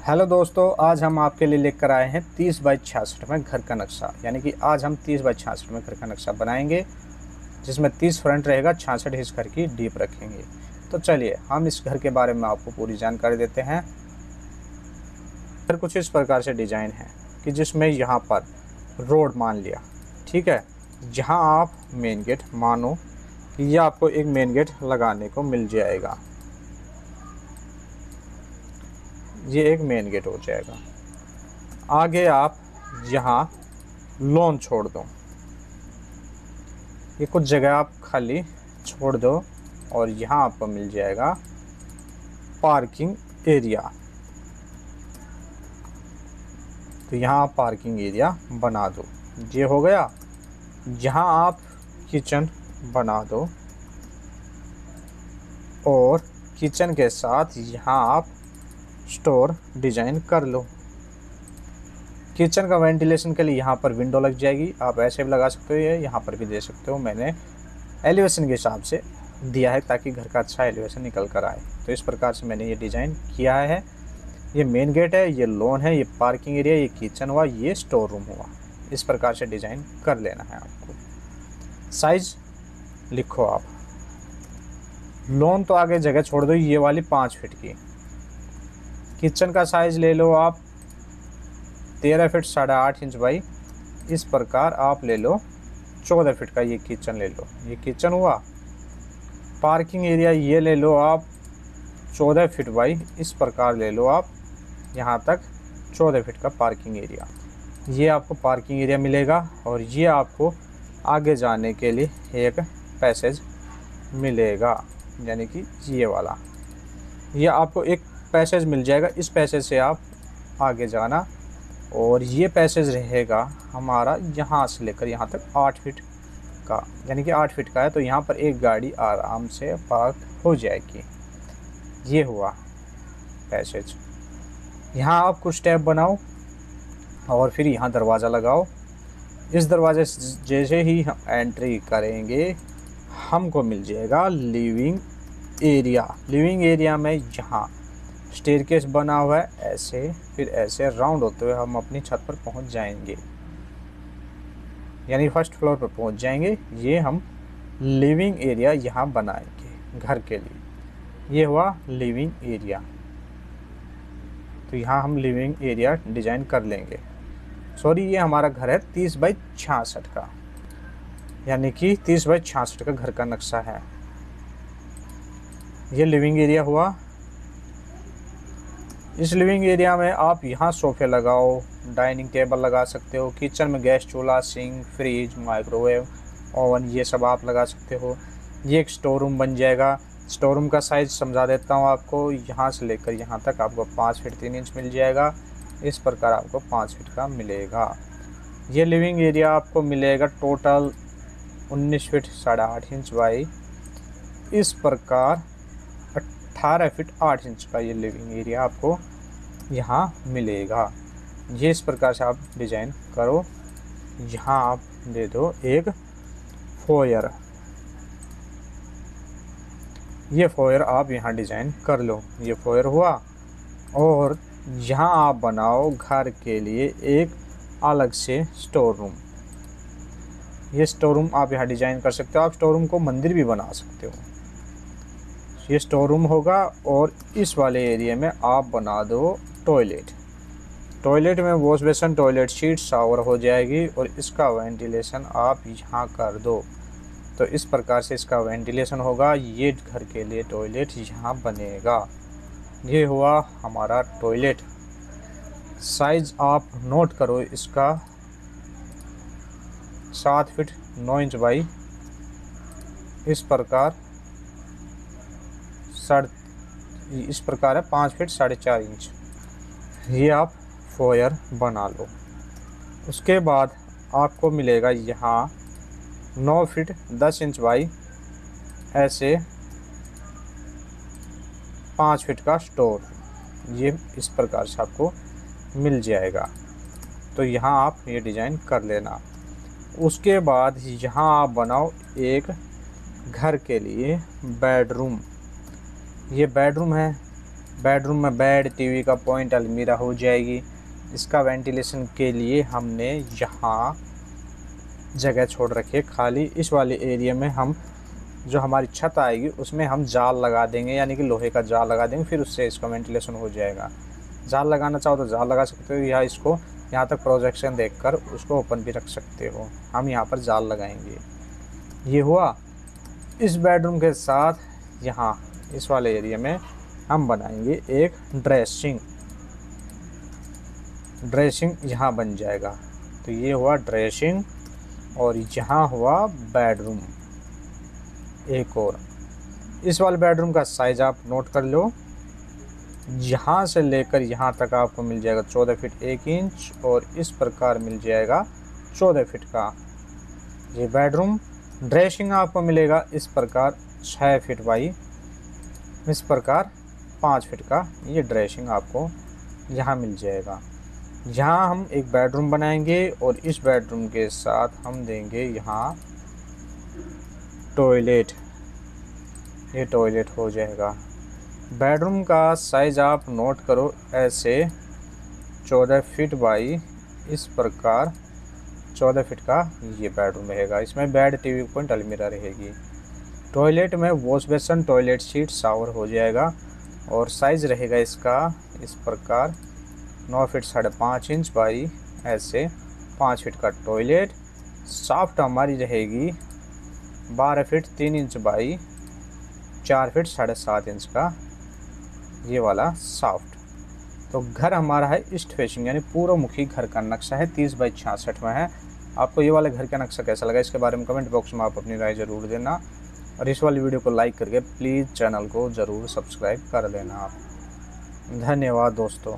Hello दोस्तों, आज हम आपके लिए लेकर आए हैं 30 बाई 66 में घर का नक्शा। यानी कि आज हम 30 बाई 66 में घर का नक्शा बनाएंगे, जिसमें 30 फ्रंट रहेगा, 66 इस घर की डीप रखेंगे। तो चलिए हम इस घर के बारे में आपको पूरी जानकारी देते हैं। घर कुछ इस प्रकार से डिज़ाइन है कि जिसमें यहाँ पर रोड मान लिया, ठीक है, जहाँ आप मेन गेट मानो कि ये आपको एक मेन गेट लगाने को मिल जाएगा। ये एक मेन गेट हो जाएगा। आगे आप यहाँ लॉन छोड़ दो, ये कुछ जगह आप खाली छोड़ दो और यहाँ आपको मिल जाएगा पार्किंग एरिया। तो यहाँ आप पार्किंग एरिया बना दो, ये हो गया। यहाँ आप किचन बना दो और किचन के साथ यहाँ आप स्टोर डिजाइन कर लो। किचन का वेंटिलेशन के लिए यहाँ पर विंडो लग जाएगी, आप ऐसे भी लगा सकते हो, ये यहाँ पर भी दे सकते हो। मैंने एलिवेशन के हिसाब से दिया है ताकि घर का अच्छा एलिवेशन निकल कर आए। तो इस प्रकार से मैंने ये डिज़ाइन किया है। ये मेन गेट है, ये लॉन है, ये पार्किंग एरिया, ये किचन हुआ, ये स्टोर रूम हुआ। इस प्रकार से डिज़ाइन कर लेना है आपको। साइज लिखो आप। लॉन तो आगे जगह छोड़ दो, ये वाली 5 फीट की। किचन का साइज ले लो आप 13 फीट 8.5 इंच बाई, इस प्रकार आप ले लो 14 फीट का ये किचन ले लो, ये किचन हुआ। पार्किंग एरिया ये ले लो आप 14 फीट बाई, इस प्रकार ले लो आप यहाँ तक 14 फीट का पार्किंग एरिया। ये आपको पार्किंग एरिया मिलेगा और ये आपको आगे जाने के लिए एक पैसेज मिलेगा, यानी कि ये वाला। ये आपको एक पैसेज मिल जाएगा, इस पैसेज से आप आगे जाना। और ये पैसेज रहेगा हमारा यहाँ से लेकर यहाँ तक 8 फीट का, यानी कि 8 फीट का है। तो यहाँ पर एक गाड़ी आराम से पार्क हो जाएगी। ये हुआ पैसेज। यहाँ आप कुछ स्टेप बनाओ और फिर यहाँ दरवाज़ा लगाओ। इस दरवाजे से जैसे ही हम एंट्री करेंगे हमको मिल जाएगा लिविंग एरिया। लिविंग एरिया में यहाँ स्टेयरकेस बना हुआ है, ऐसे फिर ऐसे राउंड होते हुए हम अपनी छत पर पहुंच जाएंगे, यानी फर्स्ट फ्लोर पर पहुंच जाएंगे। ये हम लिविंग एरिया यहाँ बनाएंगे घर के लिए। ये हुआ लिविंग एरिया। तो यहाँ हम लिविंग एरिया डिज़ाइन कर लेंगे। सॉरी, ये हमारा घर है 30 बाई 66 का, यानी कि 30 बाई 66 का घर का नक्शा है। ये लिविंग एरिया हुआ। इस लिविंग एरिया में आप यहाँ सोफ़े लगाओ, डाइनिंग टेबल लगा सकते हो। किचन में गैस चूल्हा, सिंक, फ्रिज, माइक्रोवेव, ओवन, ये सब आप लगा सकते हो। ये एक स्टोर रूम बन जाएगा। स्टोर रूम का साइज़ समझा देता हूँ आपको। यहाँ से लेकर यहाँ तक आपको 5 फीट 3 इंच मिल जाएगा। इस प्रकार आपको 5 फीट का मिलेगा। ये लिविंग एरिया आपको मिलेगा टोटल 19 फीट 8.5 इंच बाई, इस प्रकार 18 फीट 8 इंच का ये लिविंग एरिया आपको यहाँ मिलेगा। ये इस प्रकार से आप डिज़ाइन करो। यहाँ आप दे दो एक फोयर। ये फोयर आप यहाँ डिज़ाइन कर लो। ये फोयर हुआ। और यहाँ आप बनाओ घर के लिए एक अलग से स्टोर रूम। ये स्टोर रूम आप यहाँ डिज़ाइन कर सकते हो। आप स्टोर रूम को मंदिर भी बना सकते हो। ये स्टोर रूम होगा और इस वाले एरिया में आप बना दो टॉयलेट। टॉयलेट में wash basin, toilet seat, shower हो जाएगी और इसका वेंटिलेशन आप यहाँ कर दो। तो इस प्रकार से इसका वेंटिलेशन होगा। ये घर के लिए टॉयलेट यहाँ बनेगा। ये हुआ हमारा टॉयलेट। साइज़ आप नोट करो इसका 7 फीट 9 इंच बाई, इस प्रकार है 5 फीट 4.5 इंच। ये आप फोयर बना लो। उसके बाद आपको मिलेगा यहाँ 9 फीट 10 इंच बाई, ऐसे 5 फीट का स्टोर। ये इस प्रकार से आपको मिल जाएगा। तो यहाँ आप ये डिज़ाइन कर लेना। उसके बाद यहाँ आप बनाओ एक घर के लिए बेडरूम। ये बेडरूम है, बेडरूम में बेड, टीवी का पॉइंट, अलमीरा हो जाएगी। इसका वेंटिलेशन के लिए हमने यहाँ जगह छोड़ रखी है खाली। इस वाले एरिया में हम जो हमारी छत आएगी उसमें हम जाल लगा देंगे, यानी कि लोहे का जाल लगा देंगे, फिर उससे इसका वेंटिलेशन हो जाएगा। जाल लगाना चाहो तो जाल लगा सकते हो, या इसको यहाँ तक प्रोजेक्शन देखकर उसको ओपन भी रख सकते हो। हम यहाँ पर जाल लगाएंगे। ये हुआ। इस बेडरूम के साथ यहाँ इस वाले एरिया में हम बनाएंगे एक ड्रेसिंग यहाँ बन जाएगा। तो ये हुआ ड्रेसिंग, और यहाँ हुआ बेडरूम एक और। इस वाले बेडरूम का साइज आप नोट कर लो। यहाँ से लेकर यहाँ तक आपको मिल जाएगा 14 फीट 1 इंच, और इस प्रकार मिल जाएगा 14 फीट का ये बेडरूम। ड्रेसिंग आपको मिलेगा इस प्रकार 6 फीट बाई इस प्रकार 5 फीट का ये ड्रेसिंग आपको यहाँ मिल जाएगा। यहाँ हम एक बेडरूम बनाएंगे, और इस बेडरूम के साथ हम देंगे यहाँ टॉयलेट। ये टॉयलेट हो जाएगा। बेडरूम का साइज़ आप नोट करो ऐसे 14 फीट बाई इस प्रकार 14 फीट का ये बेडरूम रहेगा। इसमें बेड, टीवी पॉइंट, अलमीरा रहेगी। टॉयलेट में wash basin, toilet seat, shower हो जाएगा, और साइज़ रहेगा इसका इस प्रकार 9 फीट 5.5 इंच बाई ऐसे 5 फीट का टॉयलेट। साफ्ट हमारी रहेगी 12 feet 3 inch by 4 feet 7.5 inch का ये वाला साफ्ट। तो घर हमारा है ईस्ट फेसिंग, यानी पूर्व मुखी घर का नक्शा है, 30 बाई 66 में है। आपको ये वाला घर का नक्शा कैसा लगा इसके बारे में कमेंट बॉक्स में आप अपनी राय ज़रूर देना, और इस वाली वीडियो को लाइक करके प्लीज़ चैनल को ज़रूर सब्सक्राइब कर लेना आप। धन्यवाद दोस्तों।